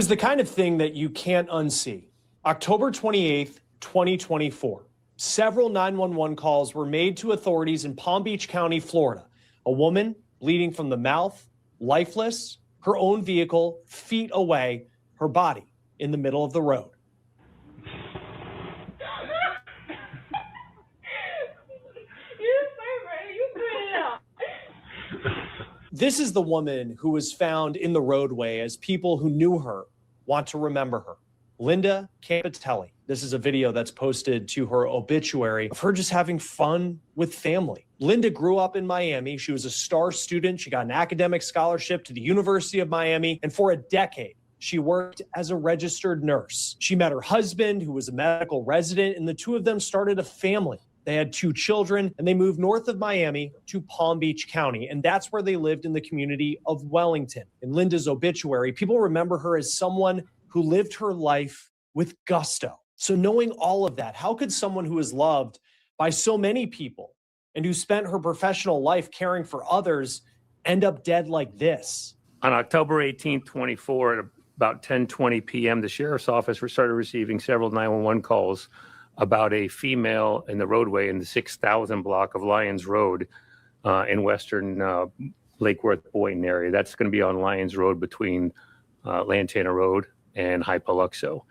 was the kind of thing that you can't unsee. October 28th, 2024. Several 911 calls were made to authorities in Palm Beach County, Florida. A woman bleeding from the mouth, lifeless, her own vehicle feet away, her body in the middle of the road. This is the woman who was found in the roadway as people who knew her want to remember her. Linda Campitelli. This is a video that's posted to her obituary of her just having fun with family. Linda grew up in Miami. She was a star student. She got an academic scholarship to the University of Miami. And for a decade, she worked as a registered nurse. She met her husband, who was a medical resident, and the two of them started a family. They had 2 children, and they moved north of Miami to Palm Beach County, and that's where they lived in the community of Wellington. In Linda's obituary, people remember her as someone who lived her life with gusto. So knowing all of that, how could someone who is loved by so many people and who spent her professional life caring for others end up dead like this? On October 18, 24, at about 10:20 p.m., the sheriff's office started receiving several 911 calls about a female in the roadway in the 6,000 block of Lyons Road in western Lake Worth Boynton area. That's going to be on Lyons Road between Lantana Road and High Paluxo.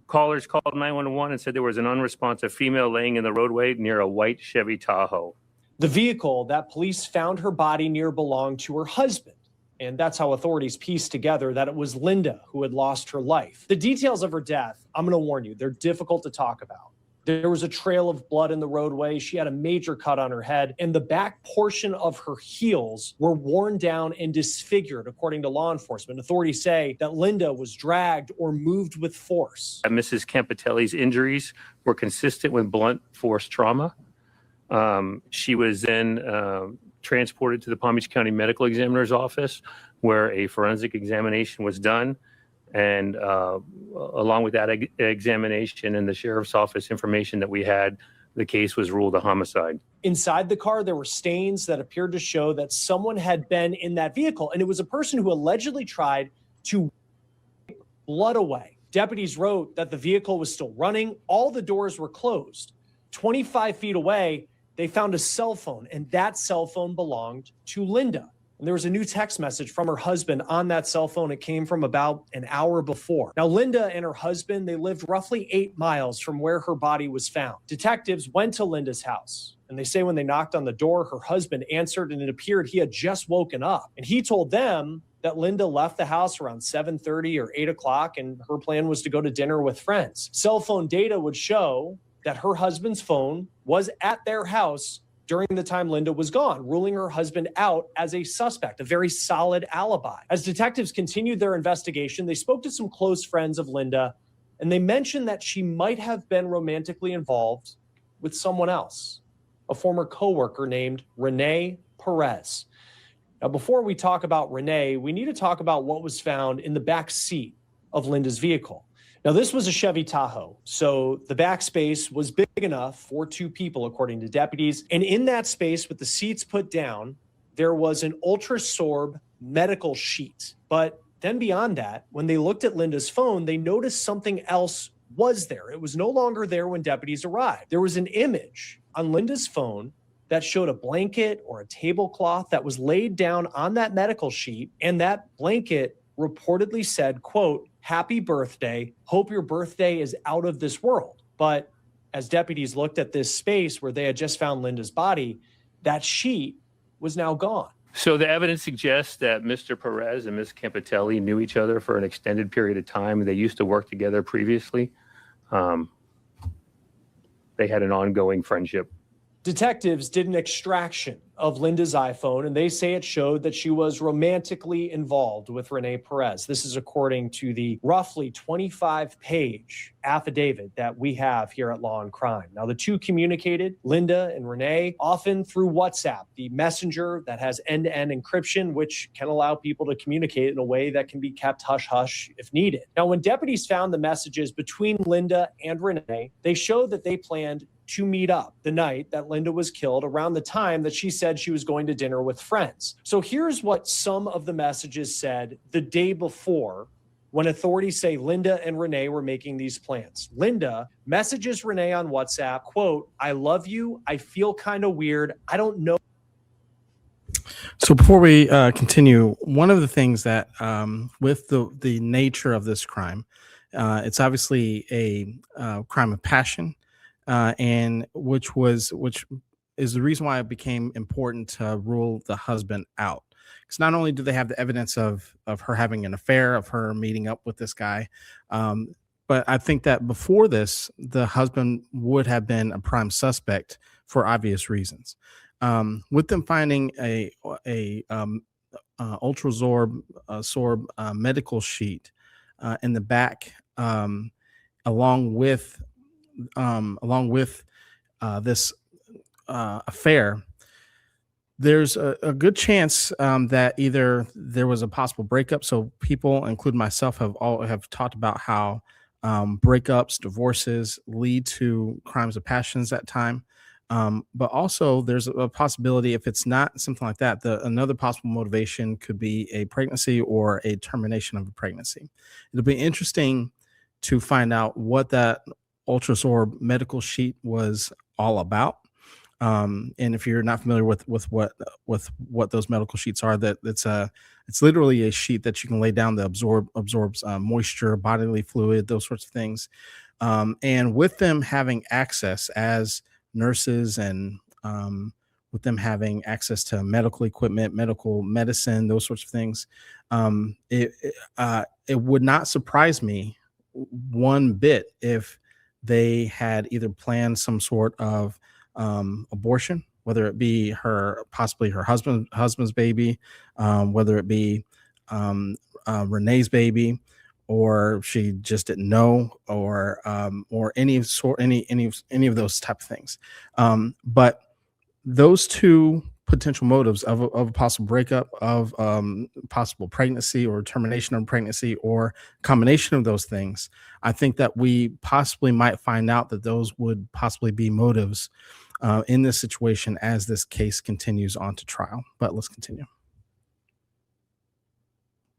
Callers called 911 and said there was an unresponsive female laying in the roadway near a white Chevy Tahoe. The vehicle that police found her body near belonged to her husband. And that's how authorities pieced together that it was Linda who had lost her life. The details of her death, I'm going to warn you, they're difficult to talk about. There was a trail of blood in the roadway. She had a major cut on her head, and the back portion of her heels were worn down and disfigured, according to law enforcement. Authorities say that Linda was dragged or moved with force. Mrs. Campitelli's injuries were consistent with blunt force trauma. She was then transported to the Palm Beach County Medical Examiner's office, where a forensic examination was done. And along with that examination and the sheriff's office information that we had, the case was ruled a homicide. Inside the car, there were stains that appeared to show that someone had been in that vehicle. And it was a person who allegedly tried to wipe blood away. Deputies wrote that the vehicle was still running. All the doors were closed. 25 feet away, they found a cell phone, and that cell phone belonged to Linda. And there was a new text message from her husband on that cell phone. It came from about an hour before. Now, Linda and her husband, they lived roughly 8 miles from where her body was found. Detectives went to Linda's house, and they say when they knocked on the door, her husband answered, and it appeared he had just woken up. And he told them that Linda left the house around 7:30 or 8 o'clock, and her plan was to go to dinner with friends. Cell phone data would show that her husband's phone was at their house during the time Linda was gone, ruling her husband out as a suspect, a very solid alibi. As detectives continued their investigation, they spoke to some close friends of Linda, and they mentioned that she might have been romantically involved with someone else, a former coworker named Rene Perez. Now, before we talk about Rene, we need to talk about what was found in the back seat of Linda's vehicle. Now, this was a Chevy Tahoe, so the back space was big enough for 2 people, according to deputies. And in that space, with the seats put down, there was an UltraSorb medical sheet. But then beyond that, when they looked at Linda's phone, they noticed something else was there. It was no longer there when deputies arrived. There was an image on Linda's phone that showed a blanket or a tablecloth that was laid down on that medical sheet, and that blanket reportedly said, quote, "Happy birthday. Hope your birthday is out of this world." But as deputies looked at this space where they had just found Linda's body, that sheet was now gone. So the evidence suggests that Mr. Perez and Ms. Campitelli knew each other for an extended period of time. They used to work together previously. They had an ongoing friendship. Detectives did an extraction of Linda's iPhone, and they say it showed that she was romantically involved with Rene Perez. This is according to the roughly 25-page affidavit that we have here at Law and Crime. Now, the two communicated, Linda and Rene, often through WhatsApp, the messenger that has end-to-end encryption, which can allow people to communicate in a way that can be kept hush-hush if needed. Now, when deputies found the messages between Linda and Rene, they showed that they planned to meet up the night that Linda was killed around the time that she said said she was going to dinner with friends. So here's what some of the messages said the day before when authorities say Linda and Rene were making these plans. Linda messages Rene on WhatsApp, quote, "I love you. I feel kind of weird. I don't know." So before we continue, one of the things that with the nature of this crime, it's obviously a crime of passion, and which is the reason why it became important to rule the husband out. Because not only do they have the evidence of her having an affair, of her meeting up with this guy, but I think that before this, the husband would have been a prime suspect for obvious reasons. With them finding a sorb medical sheet in the back, along with this affair, there's a good chance that either there was a possible breakup. So people, including myself, have talked about how breakups, divorces lead to crimes of passions at time. But also there's a possibility, if it's not something like that, another possible motivation could be a pregnancy or a termination of a pregnancy. It'll be interesting to find out what that ultrasound medical sheet was all about. And if you're not familiar with what those medical sheets are, that it's literally a sheet that you can lay down that absorbs moisture, bodily fluid, those sorts of things. And with them having access as nurses and with them having access to medical equipment, medical medicine, those sorts of things, it would not surprise me one bit if they had either planned some sort of abortion, whether it be possibly her husband's baby, whether it be Renee's baby, or she just didn't know, or any of those type of things. But those two potential motives of a possible breakup, of possible pregnancy or termination of pregnancy, or combination of those things, I think that we possibly might find out that those would possibly be motives in this situation as this case continues on to trial. But let's continue.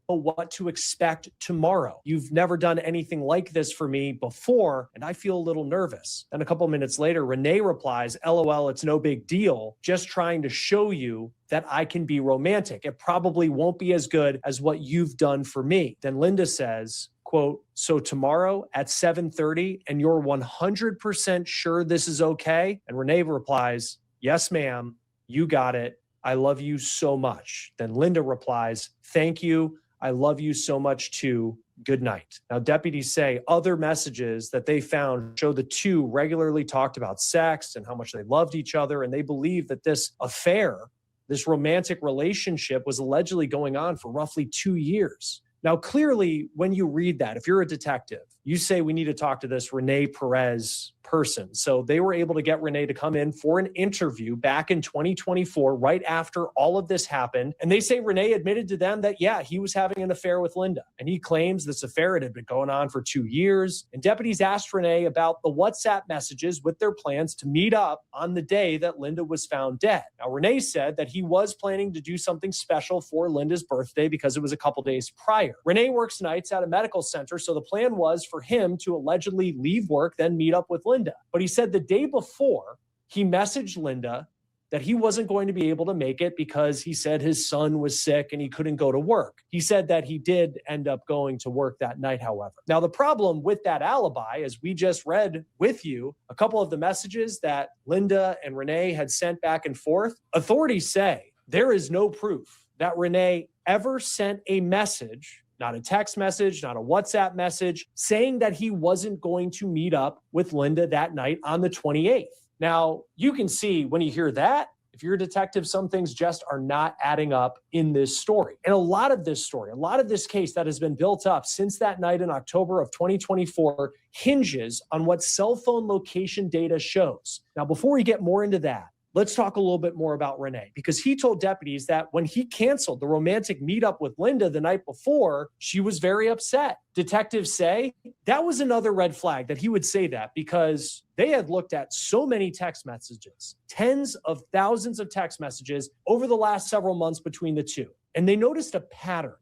What to expect tomorrow. You've never done anything like this for me before, and I feel a little nervous. And a couple minutes later, Rene replies, "LOL, it's no big deal. Just trying to show you that I can be romantic. It probably won't be as good as what you've done for me." Then Linda says, quote, "So tomorrow at 7:30, and you're 100% sure this is okay?" And Rene replies, "Yes, ma'am. You got it. I love you so much." Then Linda replies, "Thank you. I love you so much too. Good night." Now, deputies say other messages that they found show the two regularly talked about sex and how much they loved each other. And they believe that this affair, this romantic relationship, was allegedly going on for roughly 2 years. Now, clearly, when you read that, if you're a detective, you say, we need to talk to this Rene Perez person. So they were able to get Rene to come in for an interview back in 2024, right after all of this happened. And they say Rene admitted to them that, yeah, he was having an affair with Linda. And he claims this affair had been going on for 2 years. And deputies asked Rene about the WhatsApp messages with their plans to meet up on the day that Linda was found dead. Now, Rene said that he was planning to do something special for Linda's birthday because it was a couple days prior. Rene works nights at a medical center, so the plan was for him to allegedly leave work, then meet up with Linda. But he said the day before, he messaged Linda that he wasn't going to be able to make it because he said his son was sick and he couldn't go to work. He said that he did end up going to work that night, however. Now, the problem with that alibi, as we just read with you, a couple of the messages that Linda and Rene had sent back and forth, authorities say there is no proof that Rene ever sent a message, not a text message, not a WhatsApp message, saying that he wasn't going to meet up with Linda that night on the 28th. Now, you can see when you hear that, if you're a detective, some things just are not adding up in this story. And a lot of this story, a lot of this case that has been built up since that night in October of 2024 hinges on what cell phone location data shows. Now, before we get more into that, let's talk a little bit more about Rene, because he told deputies that when he canceled the romantic meetup with Linda the night before, she was very upset. Detectives say that was another red flag that he would say that, because they had looked at so many text messages, tens of thousands of text messages over the last several months between the two. And they noticed a pattern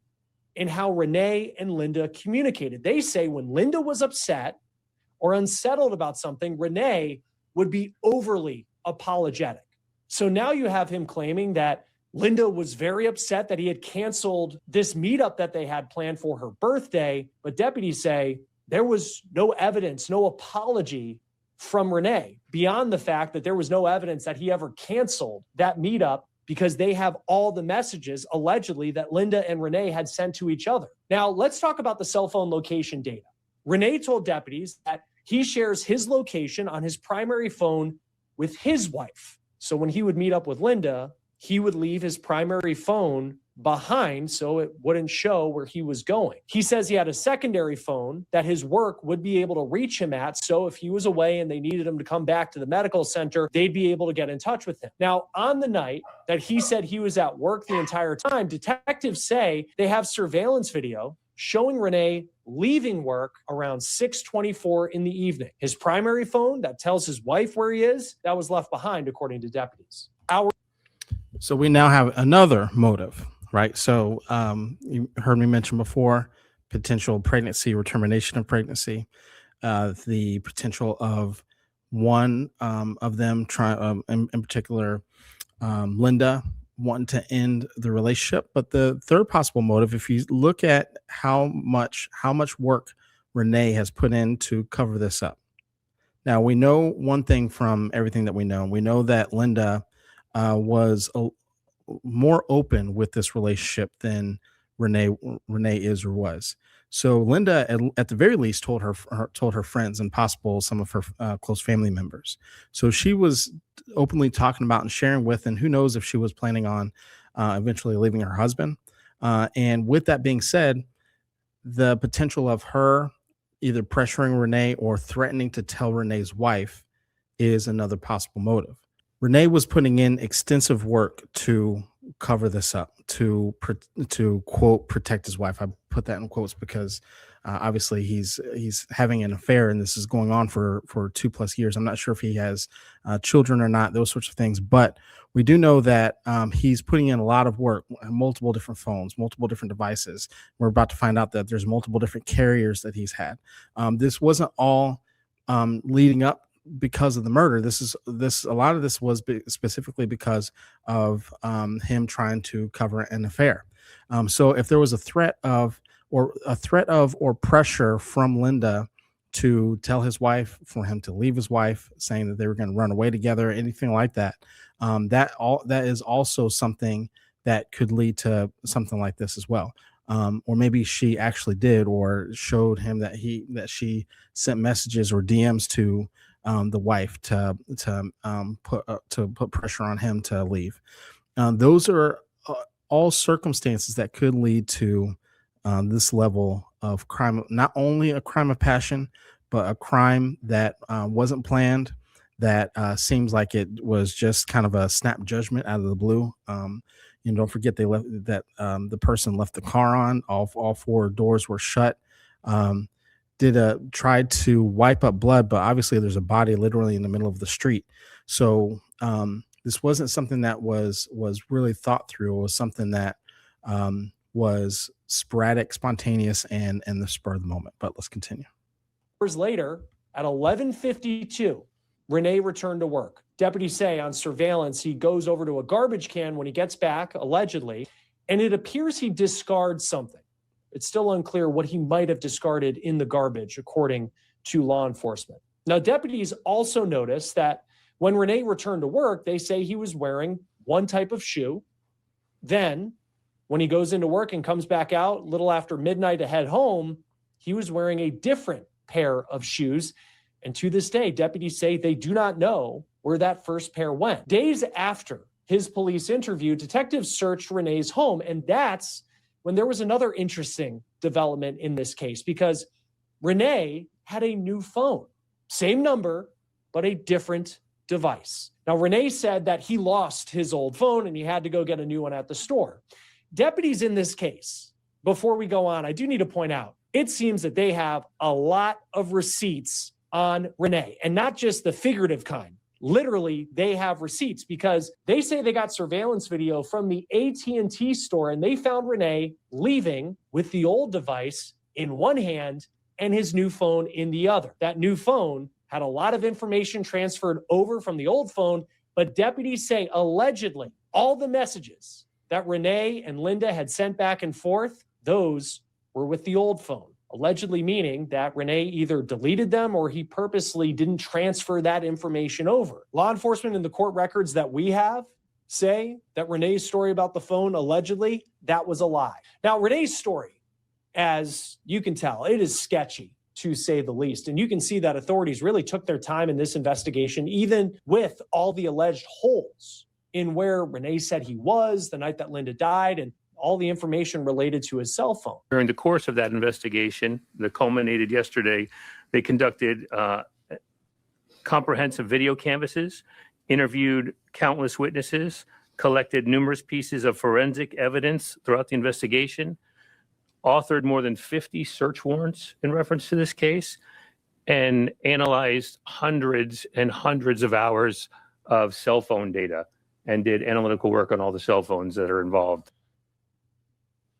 in how Rene and Linda communicated. They say when Linda was upset or unsettled about something, Rene would be overly apologetic. So now you have him claiming that Linda was very upset that he had canceled this meetup that they had planned for her birthday. But deputies say there was no evidence, no apology from Rene, beyond the fact that there was no evidence that he ever canceled that meetup, because they have all the messages allegedly that Linda and Rene had sent to each other. Now, let's talk about the cell phone location data. Rene told deputies that he shares his location on his primary phone with his wife. So when he would meet up with Linda, he would leave his primary phone behind so it wouldn't show where he was going. He says he had a secondary phone that his work would be able to reach him at. So if he was away and they needed him to come back to the medical center, they'd be able to get in touch with him. Now, on the night that he said he was at work the entire time, detectives say they have surveillance video showing Rene leaving work around 6:24 in the evening. His primary phone that tells his wife where he is, that was left behind, according to deputies. So we now have another motive, right? So you heard me mention before, potential pregnancy or termination of pregnancy, the potential of one of them trying, in particular, Linda, wanting to end the relationship. But the third possible motive, if you look at how much work Rene has put in to cover this up. Now, we know one thing from everything that we know. We know that Linda was more open with this relationship than Rene is or was. So Linda, at the very least, told her friends and possible some of her close family members. So she was openly talking about and sharing with, and who knows if she was planning on eventually leaving her husband. And with that being said, the potential of her either pressuring Rene or threatening to tell Rene's wife is another possible motive. Rene was putting in extensive work to cover this up, to quote, protect his wife. I put that in quotes because obviously he's having an affair, and this is going on for 2+ years. I'm not sure if he has children or not, those sorts of things, but we do know that he's putting in a lot of work, multiple different phones, multiple different devices. We're about to find out that there's multiple different carriers that he's had. This wasn't all leading up because of the murder. A lot of this was specifically because of him trying to cover an affair. So if there was a threat of or pressure from Linda to tell his wife, for him to leave his wife, saying that they were going to run away together, anything like that, that is also something that could lead to something like this as well. Or maybe she actually did, or showed him that she sent messages or DMs to the wife to put pressure on him to leave. Those are all circumstances that could lead to this level of crime. Not only a crime of passion, but a crime that wasn't planned. That seems like it was just kind of a snap judgment out of the blue. Don't forget the person left the car on. All 4 doors were shut. Tried to wipe up blood, but obviously there's a body literally in the middle of the street. So this wasn't something that was really thought through. It was something that was sporadic, spontaneous, and the spur of the moment. But let's continue. Hours later, at 11:52, Rene returned to work. Deputies say on surveillance, he goes over to a garbage can when he gets back, allegedly, and it appears he discards something. It's still unclear what he might have discarded in the garbage, according to law enforcement. Now, deputies also noticed that when Rene returned to work, they say he was wearing one type of shoe. Then, when he goes into work and comes back out a little after midnight to head home, he was wearing a different pair of shoes. And to this day, deputies say they do not know where that first pair went. Days after his police interview, detectives searched Rene's home, and that's when there was another interesting development in this case, because Rene had a new phone, same number, but a different device. Now, Rene said that he lost his old phone and he had to go get a new one at the store. Deputies in this case, before we go on, I do need to point out, it seems that they have a lot of receipts on Rene, and not just the figurative kind. Literally, they have receipts because they say they got surveillance video from the AT&T store and they found Rene leaving with the old device in one hand and his new phone in the other. That new phone had a lot of information transferred over from the old phone, but deputies say allegedly all the messages that Rene and Linda had sent back and forth, those were with the old phone. Allegedly meaning that Rene either deleted them or he purposely didn't transfer that information over. Law enforcement in the court records that we have say that Rene's story about the phone, allegedly, that was a lie. Now, Rene's story, as you can tell, it is sketchy, to say the least. And you can see that authorities really took their time in this investigation, even with all the alleged holes in where Rene said he was the night that Linda died and all the information related to his cell phone. During the course of that investigation that culminated yesterday, they conducted comprehensive video canvases, interviewed countless witnesses, collected numerous pieces of forensic evidence throughout the investigation, authored more than 50 search warrants in reference to this case, and analyzed hundreds and hundreds of hours of cell phone data and did analytical work on all the cell phones that are involved.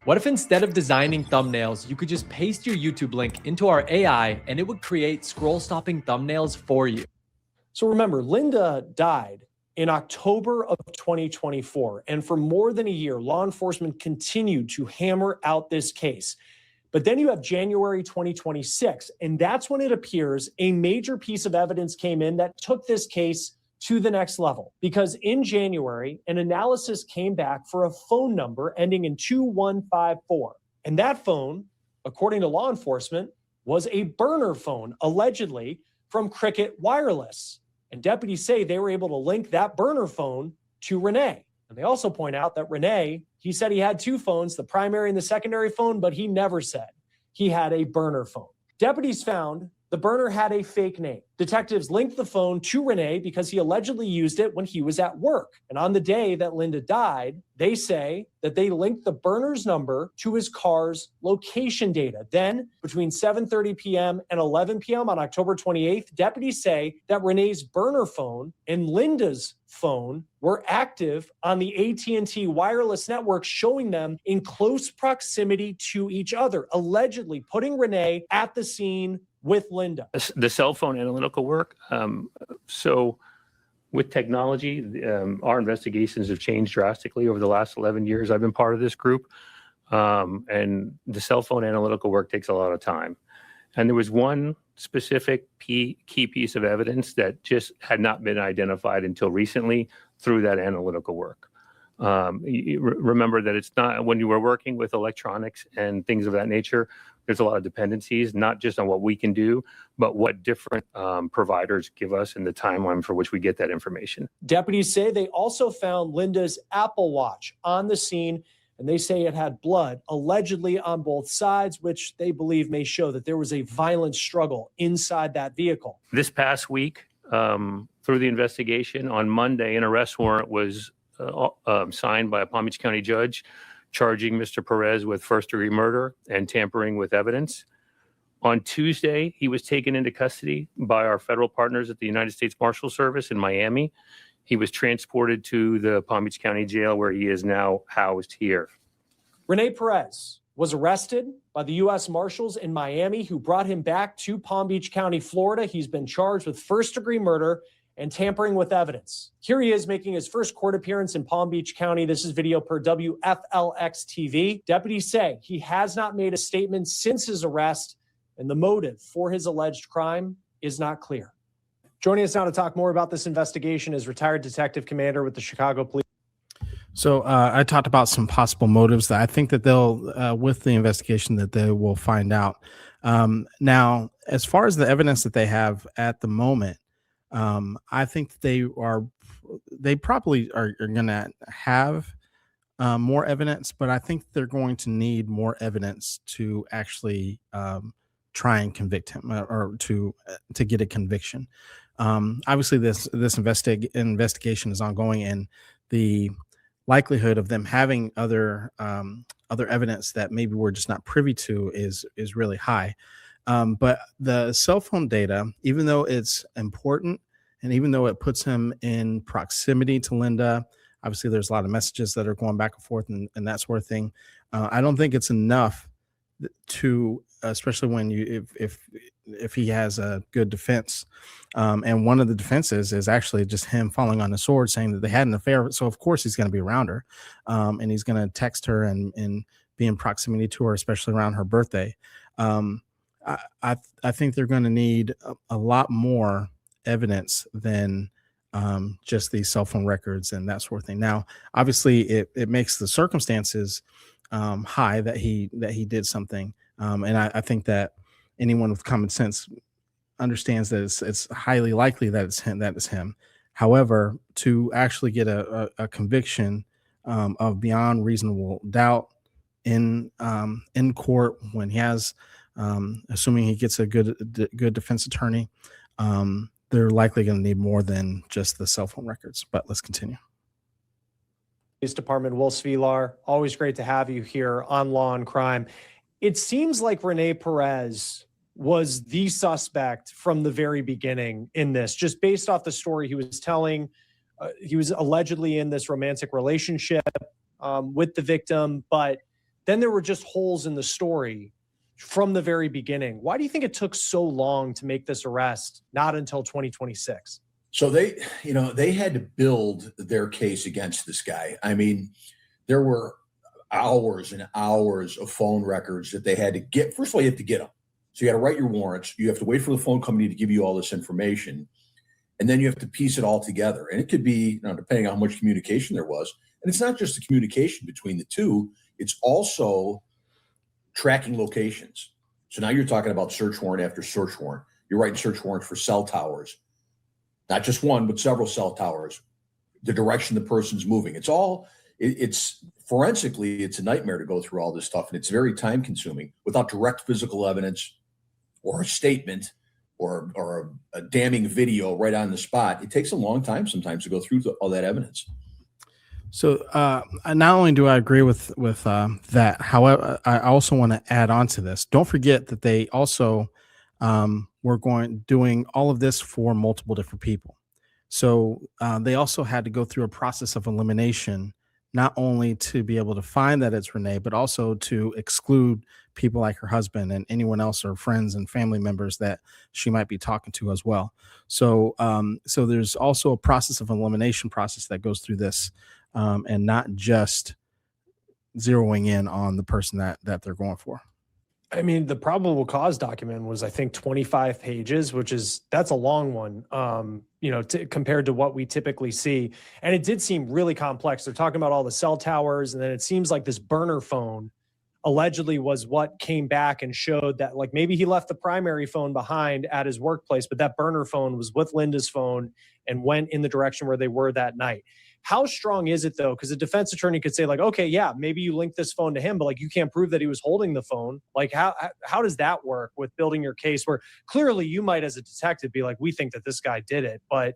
What if instead of designing thumbnails, you could just paste your YouTube link into our AI and it would create scroll-stopping thumbnails for you? So remember, Linda died in October of 2024. And for more than a year, law enforcement continued to hammer out this case. But then you have January 2026, and that's when it appears a major piece of evidence came in that took this case to the next level. Because in January, an analysis came back for a phone number ending in 2154. And that phone, according to law enforcement, was a burner phone, allegedly from Cricket Wireless. And deputies say they were able to link that burner phone to Rene. And they also point out that Rene, he said he had two phones, the primary and the secondary phone, but he never said he had a burner phone. Deputies found the burner had a fake name. Detectives linked the phone to Rene because he allegedly used it when he was at work. And on the day that Linda died, they say that they linked the burner's number to his car's location data. Then, between 7:30 p.m. and 11 p.m. on October 28th, deputies say that Rene's burner phone and Linda's phone were active on the AT&T wireless network, showing them in close proximity to each other, allegedly putting Rene at the scene with Linda. The cell phone analytical work. So with technology, our investigations have changed drastically over the last 11 years. I've been part of this group. And the cell phone analytical work takes a lot of time. And there was one specific key piece of evidence that just had not been identified until recently through that analytical work. Remember that it's not, when you were working with electronics and things of that nature, there's a lot of dependencies, not just on what we can do, but what different providers give us and the timeline for which we get that information. Deputies say they also found Linda's Apple Watch on the scene, and they say it had blood allegedly on both sides, which they believe may show that there was a violent struggle inside that vehicle. This past week, through the investigation, on Monday, an arrest warrant was signed by a Palm Beach County judge charging Mr. Perez with first-degree murder and tampering with evidence. On Tuesday, he was taken into custody by our federal partners at the United States Marshal Service in Miami. He was transported to the Palm Beach County Jail, where he is now housed here. Rene Perez was arrested by the U.S. Marshals in Miami, who brought him back to Palm Beach County, Florida. He's been charged with first-degree murder and tampering with evidence. Here he is making his first court appearance in Palm Beach County. This is video per WFLX TV. Deputies say he has not made a statement since his arrest, and the motive for his alleged crime is not clear. Joining us now to talk more about this investigation is retired detective commander with the Chicago Police. So I talked about some possible motives that I think that they'll, with the investigation, that they will find out. Now, as far as the evidence that they have at the moment, I think they probably are going to have more evidence, but I think they're going to need more evidence to actually try and convict him or to get a conviction. Obviously, this investigation is ongoing, and the likelihood of them having other evidence that maybe we're just not privy to is really high. But the cell phone data, even though it's important, and even though it puts him in proximity to Linda, obviously there's a lot of messages that are going back and forth and that sort of thing. I don't think it's enough to, especially when if he has a good defense. And one of the defenses is actually just him falling on the sword, saying that they had an affair. So of course he's going to be around her, and he's going to text her and be in proximity to her, especially around her birthday. I think they're going to need a lot more evidence than just these cell phone records and that sort of thing. Now, obviously, it makes the circumstances high that he did something, and I think that anyone with common sense understands that it's highly likely that it's him. That is him. However, to actually get a conviction of beyond reasonable doubt in court, when he has, assuming he gets a good defense attorney, they're likely going to need more than just the cell phone records. But let's continue. Police Department, Will Svilar, always great to have you here on Law and Crime. It seems like Rene Perez was the suspect from the very beginning in this, just based off the story he was telling. He was allegedly in this romantic relationship with the victim, but then there were just holes in the story from the very beginning. Why do you think it took so long to make this arrest, not until 2026? So they had to build their case against this guy. I mean, there were hours and hours of phone records that they had to get. First of all, you have to get them. So you got to write your warrants. You have to wait for the phone company to give you all this information. And then you have to piece it all together. And it could be, depending on how much communication there was. And it's not just the communication between the two. It's also tracking locations. So now you're talking about search warrant after search warrant. You're writing search warrants for cell towers. Not just one, but several cell towers. The direction the person's moving. It's forensically, it's a nightmare to go through all this stuff. And it's very time consuming without direct physical evidence or a statement or a damning video right on the spot. It takes a long time sometimes to go through all that evidence. So not only do I agree with that, however, I also want to add on to this. Don't forget that they also were doing all of this for multiple different people. So they also had to go through a process of elimination, not only to be able to find that it's Rene, but also to exclude people like her husband and anyone else or friends and family members that she might be talking to as well. So so there's also a process of elimination process that goes through this, and not just zeroing in on the person that they're going for. I mean, the probable cause document was, I think, 25 pages, that's a long one, compared to what we typically see. And it did seem really complex. They're talking about all the cell towers, and then it seems like this burner phone allegedly was what came back and showed that, like, maybe he left the primary phone behind at his workplace, but that burner phone was with Linda's phone and went in the direction where they were that night. How strong is it, though? Because a defense attorney could say, like, okay, yeah, maybe you linked this phone to him, but, like, you can't prove that he was holding the phone. Like, how does that work with building your case, where clearly you might, as a detective, be like, we think that this guy did it, but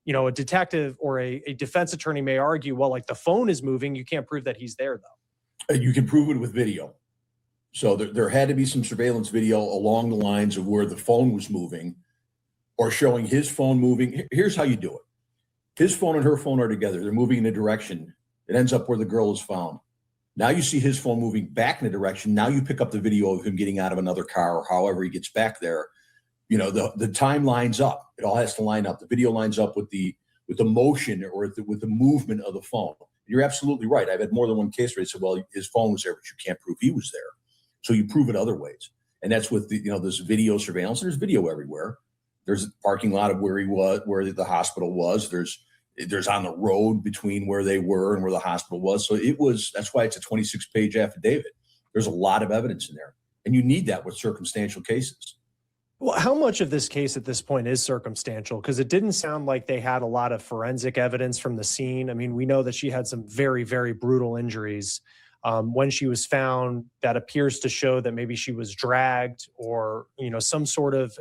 a detective or a defense attorney may argue, well, like, the phone is moving, you can't prove that he's there, though. You can prove it with video. So there had to be some surveillance video along the lines of where the phone was moving or showing his phone moving. Here's how you do it. His phone and her phone are together. They're moving in a direction. It ends up where the girl is found. Now you see his phone moving back in a direction. Now you pick up the video of him getting out of another car or however he gets back there. The time lines up. It all has to line up. The video lines up with the motion or with the movement of the phone. You're absolutely right. I've had more than one case where they said, well, his phone was there, but you can't prove he was there. So you prove it other ways. And that's with this video surveillance. There's video everywhere. There's a parking lot of where he was, where the hospital was. There's on the road between where they were and where the hospital was. So that's why it's a 26-page affidavit. There's a lot of evidence in there. And you need that with circumstantial cases. Well, how much of this case at this point is circumstantial? Because it didn't sound like they had a lot of forensic evidence from the scene. I mean, we know that she had some very, very brutal injuries when she was found. That appears to show that maybe she was dragged or, some sort of,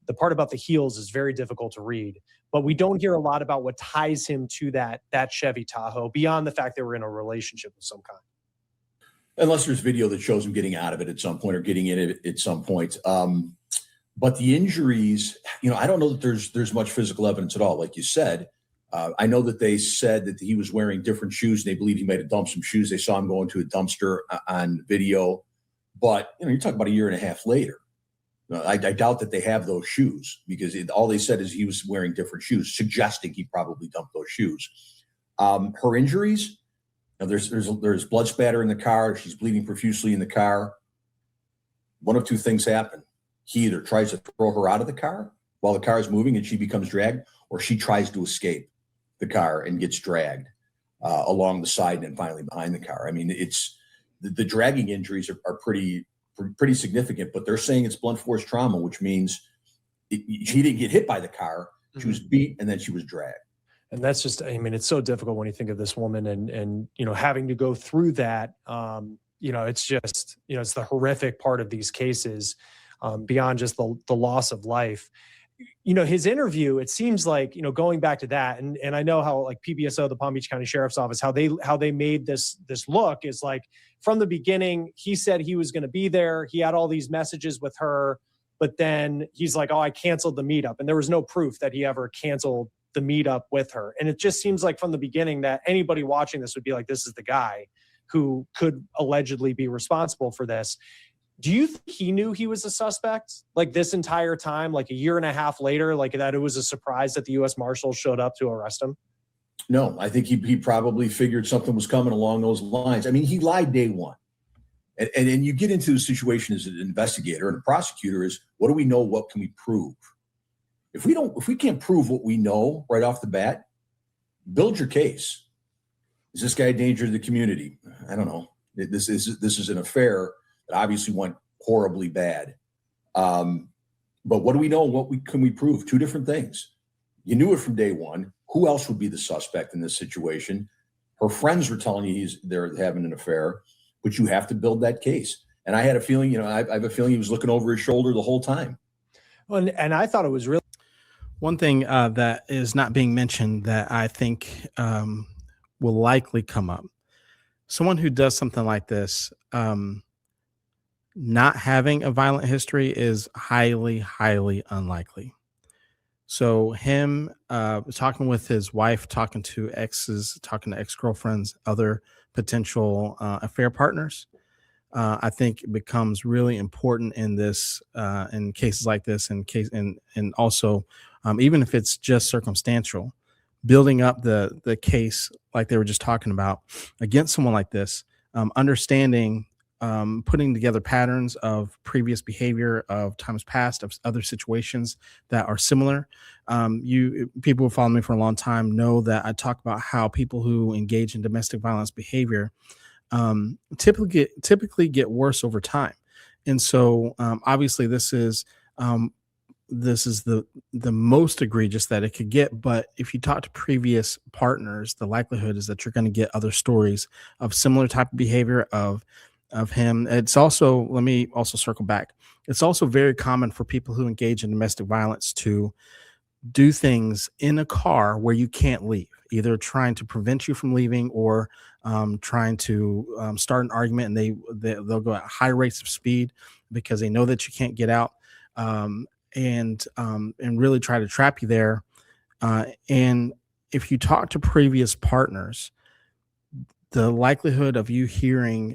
The part about the heels is very difficult to read, but we don't hear a lot about what ties him to that Chevy Tahoe beyond the fact they were in a relationship of some kind. Unless there's video that shows him getting out of it at some point or getting in it at some point. But the injuries, I don't know that there's much physical evidence at all. Like you said, I know that they said that he was wearing different shoes. They believe he might have dumped some shoes. They saw him go into a dumpster on video. But, you're talking about a year and a half later. I doubt that they have those shoes because all they said is he was wearing different shoes, suggesting he probably dumped those shoes. Her injuries, there's blood spatter in the car. She's bleeding profusely in the car. One of two things happen. He either tries to throw her out of the car while the car is moving and she becomes dragged, or she tries to escape the car and gets dragged along the side and then finally behind the car. I mean, it's the dragging injuries are pretty significant, but they're saying it's blunt force trauma, which means she didn't get hit by the car. She was beat and then she was dragged. And that's just, it's so difficult when you think of this woman and having to go through that. It's just, it's the horrific part of these cases beyond just the loss of life. His interview, it seems like, going back to that, and I know how like PBSO, the Palm Beach County Sheriff's Office, how they made this look is like from the beginning, he said he was going to be there. He had all these messages with her, but then he's like, oh, I canceled the meetup. And there was no proof that he ever canceled the meetup with her. And it just seems like from the beginning that anybody watching this would be like, this is the guy who could allegedly be responsible for this. Do you think he knew he was a suspect like this entire time, like a year and a half later, like that it was a surprise that the U.S. Marshals showed up to arrest him? No, I think he probably figured something was coming along those lines. I mean, he lied day one. And you get into the situation as an investigator and a prosecutor is, what do we know? What can we prove? If we can't prove what we know right off the bat, build your case. Is this guy a danger to the community? I don't know. This is an affair that obviously went horribly bad. But what do we know? Can we prove? Two different things. You knew it from day one. Who else would be the suspect in this situation? Her friends were telling you they're having an affair, but you have to build that case. And I had a feeling, I have a feeling he was looking over his shoulder the whole time. Well, and I thought it was really. One thing that is not being mentioned that I think will likely come up. Someone who does something like this, not having a violent history is highly, highly unlikely. So him talking with his wife, talking to exes, talking to ex-girlfriends, other potential affair partners, I think it becomes really important in this, in cases like this, and also even if it's just circumstantial, building up the case like they were just talking about against someone like this, understanding, putting together patterns of previous behavior of times past, of other situations that are similar. People who follow me for a long time know that I talk about how people who engage in domestic violence behavior typically get worse over time. And so obviously this is the most egregious that it could get. But if you talk to previous partners, the likelihood is that you're going to get other stories of similar type of behavior of him. It's also, let me also circle back. It's also very common for people who engage in domestic violence to do things in a car where you can't leave, either trying to prevent you from leaving or trying to start an argument, and they'll go at high rates of speed because they know that you can't get out, and really try to trap you there. And if you talk to previous partners, the likelihood of you hearing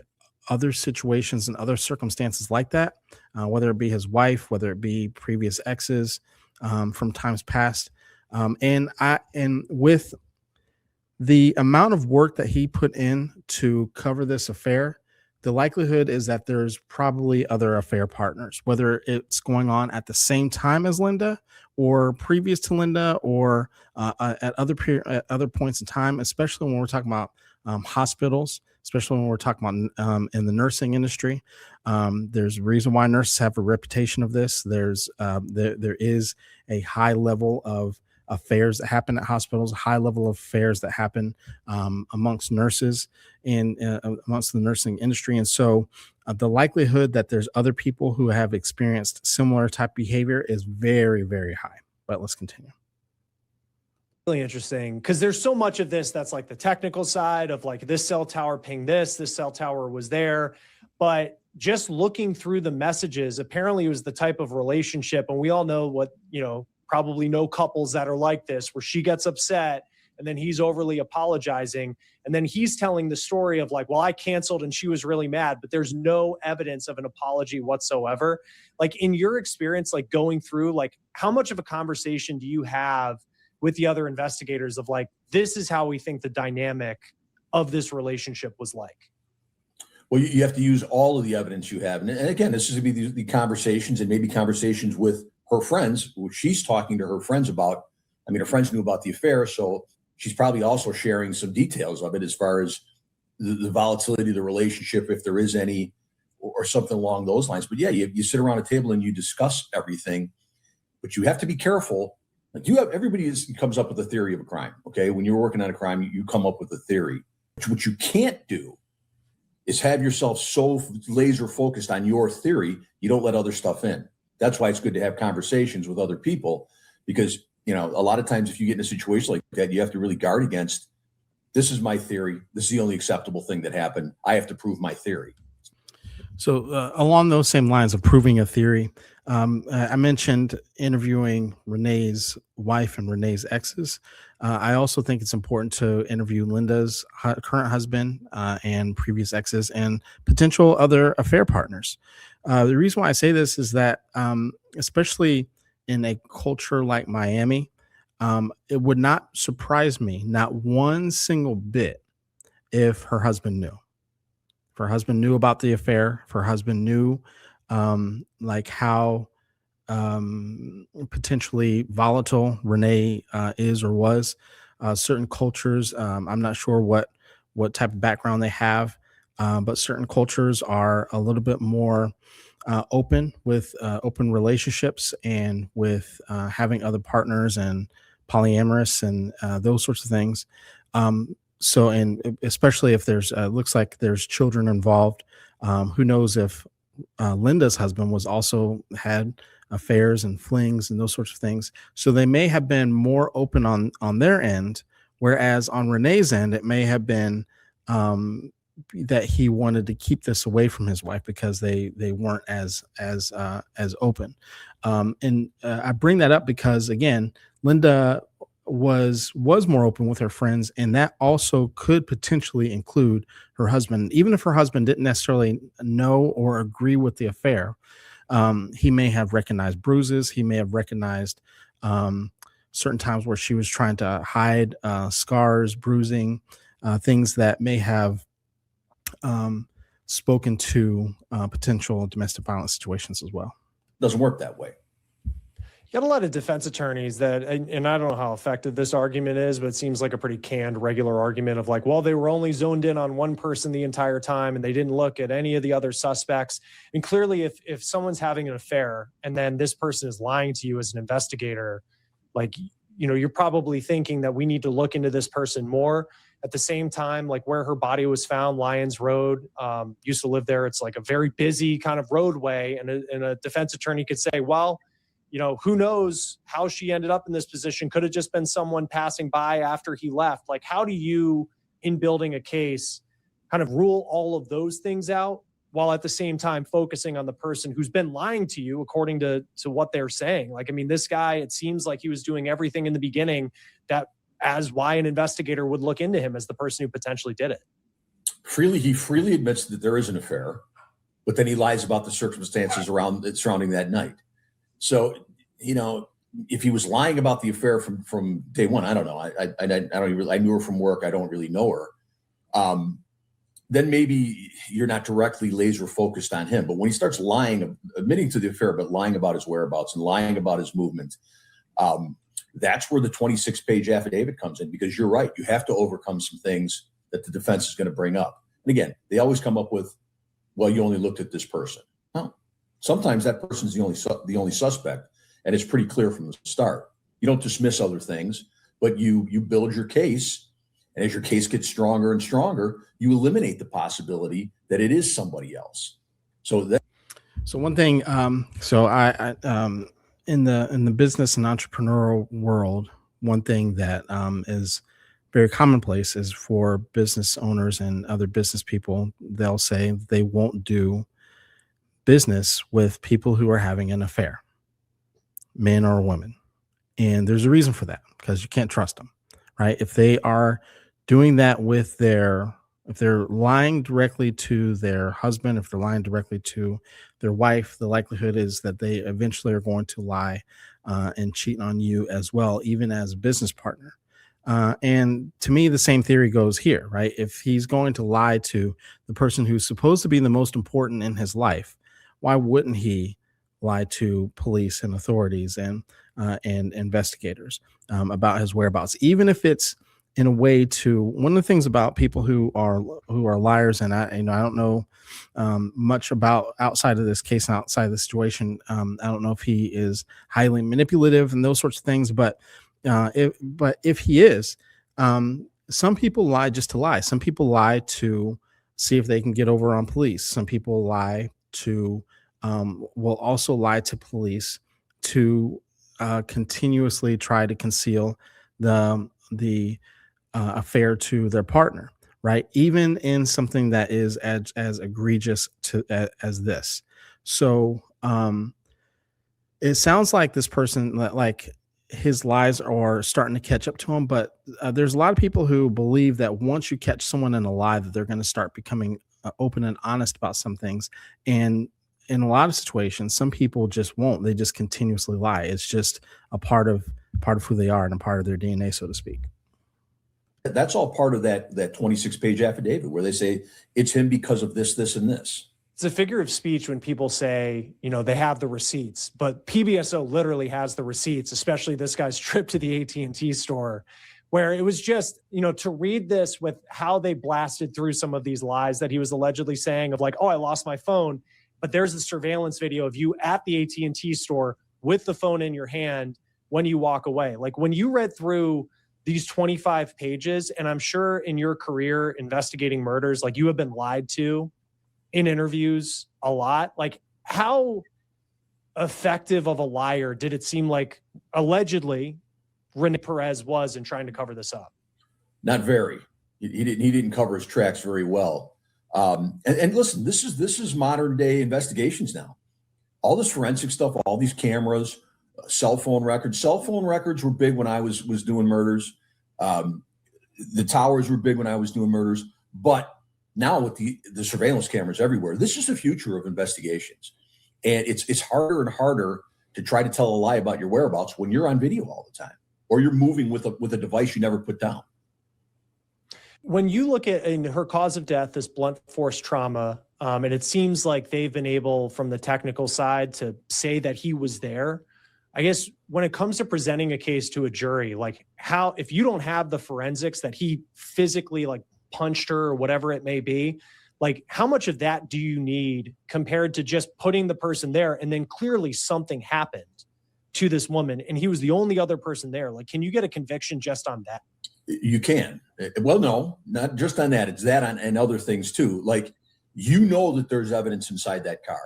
other situations and other circumstances like that, whether it be his wife, whether it be previous exes from times past, and with the amount of work that he put in to cover this affair, the likelihood is that there's probably other affair partners, whether it's going on at the same time as Linda or previous to Linda or at other points in time, especially when we're talking about hospitals, especially when we're talking about in the nursing industry. There's a reason why nurses have a reputation of this. There is a high level of affairs that happen at hospitals, high level of affairs that happen amongst nurses and amongst the nursing industry. And so the likelihood that there's other people who have experienced similar type behavior is very, very high. But let's continue. Really interesting, because there's so much of this that's like the technical side of like this cell tower pinged this cell tower was there. But just looking through the messages, apparently it was the type of relationship, and we all know what, probably know couples that are like this, where she gets upset and then he's overly apologizing. And then he's telling the story of like, well, I canceled and she was really mad, but there's no evidence of an apology whatsoever. Like in your experience, like going through, like how much of a conversation do you have with the other investigators of like, this is how we think the dynamic of this relationship was like? Well, you have to use all of the evidence you have. And again, this is going to be the conversations, and maybe conversations with her friends, which she's talking to her friends about. I mean, her friends knew about the affair, so she's probably also sharing some details of it as far as the volatility of the relationship, if there is any, or something along those lines. But yeah, you sit around a table and you discuss everything, but you have to be careful. Like everybody comes up with a theory of a crime. Okay. When you're working on a crime, you come up with a theory. What you can't do is have yourself so laser focused on your theory, you don't let other stuff in. That's why it's good to have conversations with other people, because, a lot of times if you get in a situation like that, you have to really guard against, this is my theory. This is the only acceptable thing that happened. I have to prove my theory. So along those same lines of proving a theory, I mentioned interviewing Renee's wife and Renee's exes. I also think it's important to interview Linda's current husband and previous exes and potential other affair partners. The reason why I say this is that, especially in a culture like Miami, it would not surprise me, not one single bit, if her husband knew. If her husband knew about the affair, if her husband knew like how potentially volatile Renee is or was. Certain cultures, I'm not sure what type of background they have, but certain cultures are a little bit more open with open relationships and with having other partners and polyamorous and those sorts of things. So, and especially if there's looks like there's children involved, who knows if Linda's husband was also had affairs and flings and those sorts of things. So they may have been more open on their end, whereas on Renee's end, it may have been that he wanted to keep this away from his wife because they weren't as open. And I bring that up because, again, Linda was more open with her friends, and that also could potentially include her husband. Even if her husband didn't necessarily know or agree with the affair, he may have recognized bruises. He may have recognized certain times where she was trying to hide scars, bruising, things that may have spoken to potential domestic violence situations as well. Doesn't work that way. You got a lot of defense attorneys that, and I don't know how effective this argument is, but it seems like a pretty canned, regular argument of like, well, they were only zoned in on one person the entire time and they didn't look at any of the other suspects. And clearly, if someone's having an affair and then this person is lying to you as an investigator, like, you're probably thinking that we need to look into this person more. At the same time, like where her body was found, Lyons Road, used to live there. It's like a very busy kind of roadway. And a defense attorney could say, well, who knows how she ended up in this position? Could have just been someone passing by after he left. Like, how do you, in building a case, kind of rule all of those things out while at the same time focusing on the person who's been lying to you according to what they're saying? Like, I mean, this guy, it seems like he was doing everything in the beginning that as why an investigator would look into him as the person who potentially did it. He freely admits that there is an affair, but then he lies about the circumstances surrounding that night. So, if he was lying about the affair from day one, I don't know. I knew her from work. I don't really know her. Then maybe you're not directly laser focused on him. But when he starts lying, admitting to the affair, but lying about his whereabouts and lying about his movement, that's where the 26-page affidavit comes in, because you're right. You have to overcome some things that the defense is going to bring up. And again, they always come up with, well, you only looked at this person. No, sometimes that person's the only suspect, and it's pretty clear from the start. You don't dismiss other things, but you build your case. And as your case gets stronger and stronger, you eliminate the possibility that it is somebody else. So one thing, I in the business and entrepreneurial world, one thing that is very commonplace is for business owners and other business people, they'll say they won't do business with people who are having an affair, men or women. And there's a reason for that, because you can't trust them, right? If they are doing that with if they're lying directly to their husband, if they're lying directly to their wife, the likelihood is that they eventually are going to lie and cheat on you as well, even as a business partner. And to me, the same theory goes here, right? If he's going to lie to the person who's supposed to be the most important in his life, why wouldn't he lie to police and authorities and investigators about his whereabouts, even if it's in a way to— one of the things about people who are liars, and I don't know much about outside of this case and outside of the situation. I don't know if he is highly manipulative and those sorts of things, but if he is, some people lie just to lie. Some people lie to see if they can get over on police. Some people lie to will also lie to police to continuously try to conceal the affair to their partner, right? Even in something that is as egregious as this. So it sounds like this person, like his lies are starting to catch up to him, but there's a lot of people who believe that once you catch someone in a lie, that they're going to start becoming open and honest about some things. And in a lot of situations, some people just won't. They just continuously lie. It's just a part of who they are and a part of their DNA, so to speak. that's all part of that 26-page affidavit where they say it's him because of this, this, and this. It's a figure of speech when people say, they have the receipts, but PBSO literally has the receipts, especially this guy's trip to the AT&T store, where it was just, to read this with how they blasted through some of these lies that he was allegedly saying of like, oh, I lost my phone. But there's a surveillance video of you at the AT&T store with the phone in your hand when you walk away. Like when you read through these 25 pages, and I'm sure in your career investigating murders, like you have been lied to in interviews a lot. Like how effective of a liar did it seem like allegedly Rene Perez was in trying to cover this up? Not very. He didn't cover his tracks very well. And listen, this is modern day investigations now. All this forensic stuff, all these cameras, cell phone records. Cell phone records were big when I was doing murders. The towers were big when I was doing murders. But now with the surveillance cameras everywhere, this is the future of investigations. And it's harder and harder to try to tell a lie about your whereabouts when you're on video all the time, or you're moving with a device you never put down. When you look at in her cause of death, this blunt force trauma, and it seems like they've been able from the technical side to say that he was there. I guess when it comes to presenting a case to a jury, like how, if you don't have the forensics that he physically like punched her or whatever it may be, like how much of that do you need compared to just putting the person there and then clearly something happened to this woman and he was the only other person there? Like, can you get a conviction just on that? You can. Well, no, not just on that. It's that and other things too. Like, that there's evidence inside that car.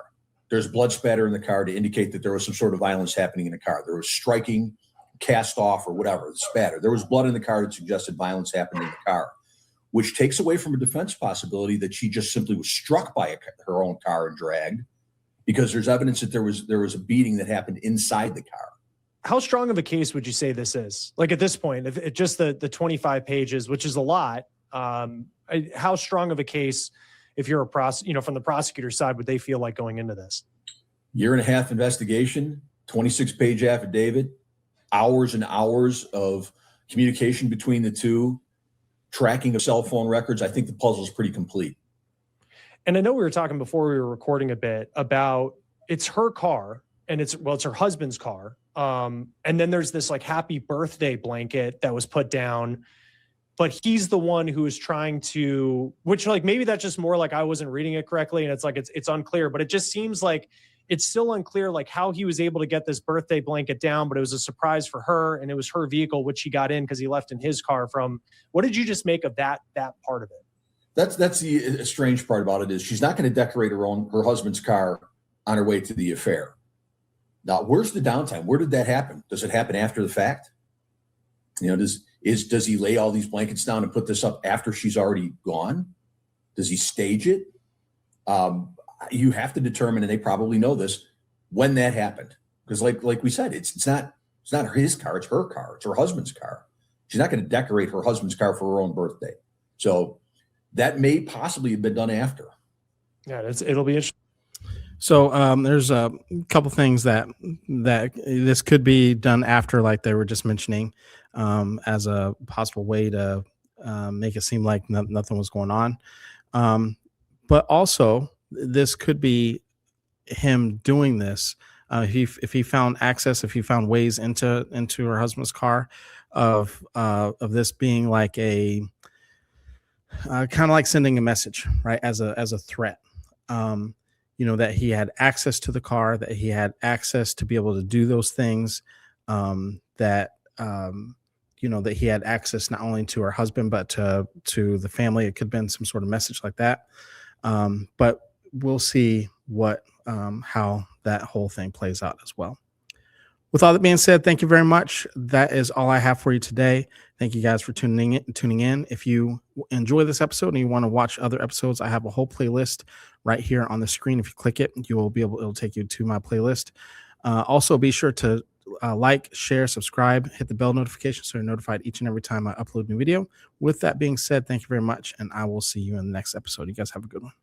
There's blood spatter in the car to indicate that there was some sort of violence happening in the car. There was striking, cast off, or whatever, spatter. There was blood in the car that suggested violence happened in the car, which takes away from a defense possibility that she just simply was struck by her own car and dragged, because there's evidence that there was a beating that happened inside the car. How strong of a case would you say this is? Like at this point, if it just the 25 pages, which is a lot, how strong of a case, if you're from the prosecutor's side, would they feel like going into this? 1.5-year investigation, 26-page affidavit, hours and hours of communication between the two, tracking of cell phone records. I think the puzzle is pretty complete. And I know we were talking before we were recording a bit about it's her car and it's her husband's car. And then there's this like happy birthday blanket that was put down, but he's the one who is trying to, which like, maybe that's just more like I wasn't reading it correctly. And it's like, it's unclear, but it just seems like it's still unclear like how he was able to get this birthday blanket down, but it was a surprise for her, and it was her vehicle which he got in because he left in his car from. What did you just make of that part of it? That's the strange part about it is she's not going to decorate her husband's car on her way to the affair. Now, where's the downtime? Where did that happen? Does it happen after the fact? Does he lay all these blankets down and put this up after she's already gone? Does he stage it? You have to determine, and they probably know this, when that happened. Because like we said, it's not his car, it's her car, it's her husband's car. She's not going to decorate her husband's car for her own birthday. So that may possibly have been done after. Yeah, it'll be interesting. So there's a couple things that this could be done after, like they were just mentioning, as a possible way to make it seem like nothing was going on. But also, this could be him doing this. If he found access, if he found ways into her husband's car, of this being like a kind of like sending a message, right, as a threat. That he had access to the car, that he had access to be able to do those things, that he had access not only to her husband, but to the family. It could have been some sort of message like that. But we'll see how that whole thing plays out as well. With all that being said, thank you very much. That is all I have for you today. Thank you guys for tuning in. If you enjoy this episode and you want to watch other episodes, I have a whole playlist right here on the screen. If you click it, it'll take you to my playlist. Also, be sure to like, share, subscribe, hit the bell notification so you're notified each and every time I upload a new video. With that being said, thank you very much, and I will see you in the next episode. You guys have a good one.